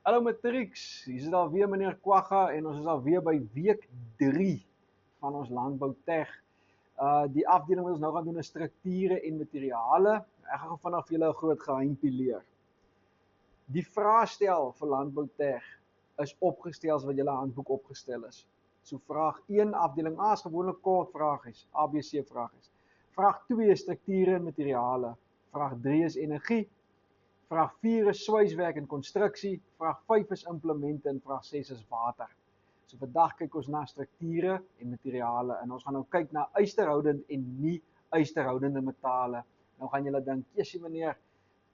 Hallo Matrix, hier is alweer meneer Kwagga en ons is alweer by week 3 van ons landboutech. Die afdeling wat ons nou gaan doen is strukture en materiale. Ek gaan vanaf julle 'n groot geheimpie leer. Die vraestel vir landboutech is opgestel as wat julle handboek opgestel is. So vraag 1 afdeling A is gewoonlik kort vragies, ABC vragies. Vraag 2 is strukture en materiale. Vraag 3 is energie. Vraag 4 is swyswerk en konstruksie, vraag 5 is implemente en vraag 6 is water. So vandag kyk ons na strukture en materiale en ons gaan nou kyk na ysterhoudend en nie ysterhoudende metale. Nou gaan julle dink, "Jessie meneer,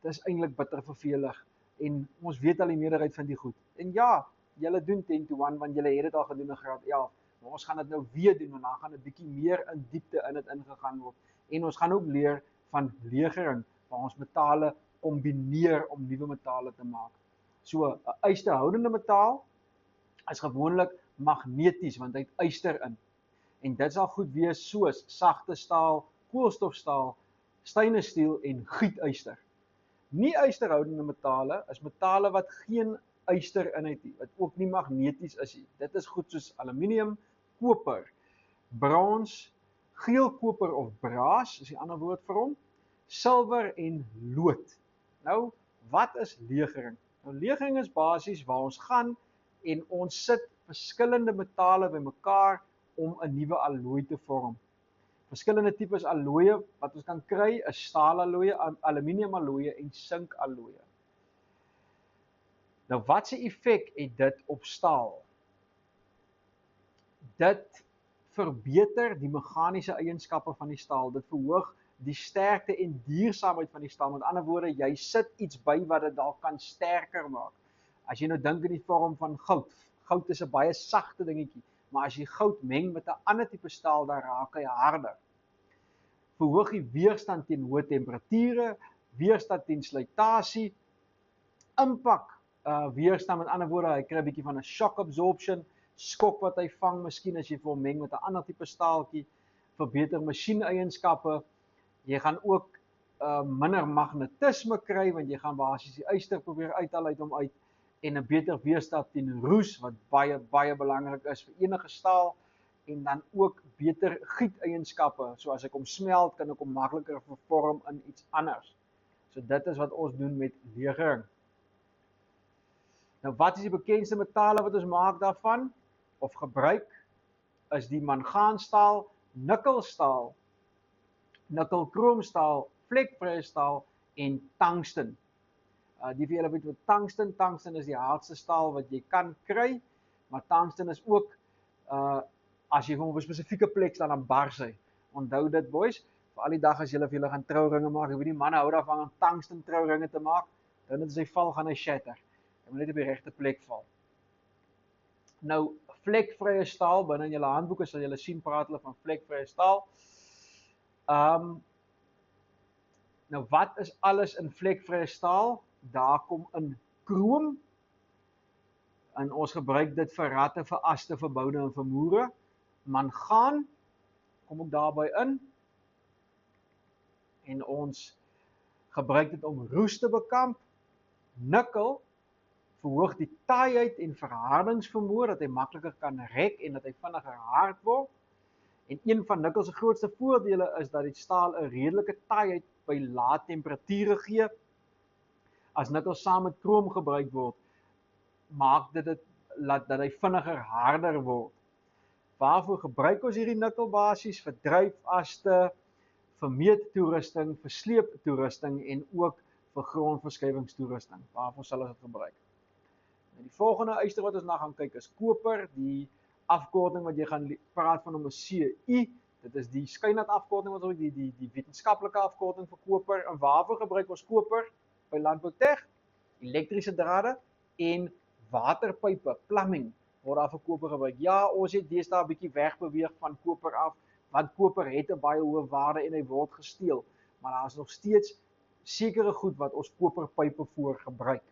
dit is eintlik bitter vervelig en ons weet al die meerderheid van die goed." En ja, julle doen 10 to 1 want julle het dit al gedoen in graad 11. Maar ons gaan dit nou weer doen en dan gaan dit bietjie meer in diepte in dit ingegaan word. En ons gaan ook leer van legering waar ons metale kombineer om nuwe metale te maak. So 'n ysterhoudende metaal is gewoonlik magneties want hy het yster in. En dit sal goed wees soos sagte staal, koolstofstaal, stainless steel en gietyster. Nie ysterhoudende metale is metale wat geen yster in het nie, wat ook nie magneties is nie. Dit is goed soos aluminium, koper, brons, geelkoper of braas is die ander woord vir hom, silwer en lood. Nou, wat is legering? Nou, legering is basies waar ons gaan en ons sit verskillende metale bymekaar om 'n nuwe alloy te vorm. Verskillende tipes alloye wat ons kan kry is staalalloye, aluminiumalloye en sinkalloye. Nou, wat se effek het dit op staal? Dit verbeter die meganiese eienskappe van die staal. Dit verhoog die sterkte en duursaamheid van die staal. Met ander woorde, jy sit iets by wat dit dalk kan sterker maak. As jy nou dink in die vorm van goud. Goud is 'n baie sagte dingetjie, maar as jy goud meng met 'n ander tipe staal, dan raak hy harder. Verhoog die weerstand teen hoë temperature, weerstand teen slytasie, impak weerstand, met ander woorde, hy kry 'n bietjie van 'n shock absorption, skok wat hy vang, miskien as jy vir hom meng met 'n ander tipe staaltjie, verbeter masjieneienskappe. Jy gaan ook minder magnetisme kry want jy gaan basies die yster probeer uithaal uit hom uit en 'n beter weerstand teen roes wat baie belangrik is vir enige staal en dan ook beter gieteienskappe. So as ek hom smelt, kan ek hom makliker vervorm in iets anders. So dit is wat ons doen met legering. Nou wat is die bekendste metale wat ons maak daarvan of gebruik? Is die mangaanstaal, nikkelstaal, nikkelkroomstaal, vlekvrye staal en tungsten. Die vir julle weet wat tungsten is die hardste staal wat jy kan kry, maar tungsten is ook as jy hom op 'n spesifieke plek staan dan bars hy. Onthou dit boys, vir al die dag as julle vir julle gaan trouringe maak, ek weet die manne hou daarvan om tungsten trouringe te maak, dan as hy val gaan hy shatter. Hy moet net op die regte plek val. Nou vlekvrye staal binne in julle handboeke sal julle sien praat hulle van vlekvrye staal. Nou wat is alles in vlekvrye staal? Daar kom in kroom en ons gebruik dit vir ratte, vir aste, vir boude en vir moere. Mangaan kom ook daarby in en ons gebruik dit om roes te bekamp. Nikkel verhoog die taaiheid en verhardingsvermoë dat hy makliker kan rek en dat hy vinniger hard word. En een van nikkel se grootste voordele is dat die staal 'n redelike taaiheid by lae temperature gee. As nikkel saam met kroom gebruik word, maak dit dat hy vinniger harder word. Waarvoor gebruik ons hierdie nikkel basies? Vir dryfaste, vir meettoerusting, vir sleeptoerusting en ook vir grondverskywingstoerusting. Waarvoor sal ons dit gebruik? En die volgende yster wat ons na gaan kyk is koper. Die afkorting wat jy gaan praat van hom is CU. Dit is die skynat afkorting wat ons die wetenskaplike afkorting vir koper. En waarvoor gebruik ons koper? By landboutech, elektriese drade en waterpype, plumbing word daar vir koper gebruik. Ja, ons het deesdae 'n bietjie wegbeweeg van koper af, want koper het 'n baie hoë waarde en hy word gesteel. Maar daar is nog steeds sekere goed wat ons koperpype voor gebruik.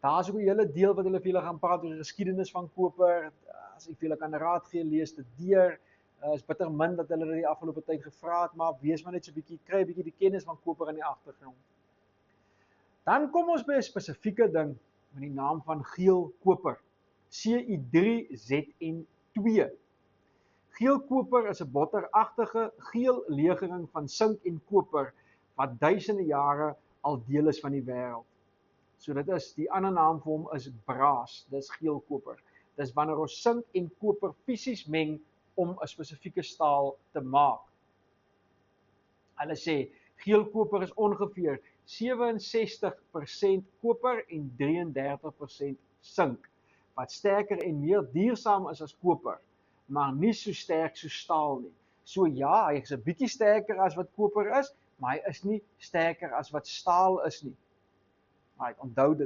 Daar is ook 'n hele deel wat hulle vir julle gaan praat oor die geskiedenis van koper. As ek vir julle kan raad gee, lees dit deur. Is bitter min dat hulle dit die afgelope tyd gevra het, maar wees maar net so 'n bietjie, kry 'n bietjie die kennis van koper in die agtergrond. Dan kom ons by 'n spesifieke ding met die naam van geel koper, Ci3Zn2. Geel koper is 'n botteragtige geel legering van sink en koper wat duisende jare al deel is van die wêreld. So dit is, die ander naam vir hom is braas, dis geel koper. Dis wanneer ons sink en koper fisies meng om 'n spesifieke staal te maak. Hulle sê geel koper is ongeveer 67% koper en 33% sink, wat sterker en meer duursaam is as koper, maar nie so sterk so staal nie. So ja, hy is 'n bietjie sterker as wat koper is, maar hy is nie sterker as wat staal is nie. Onthou dit.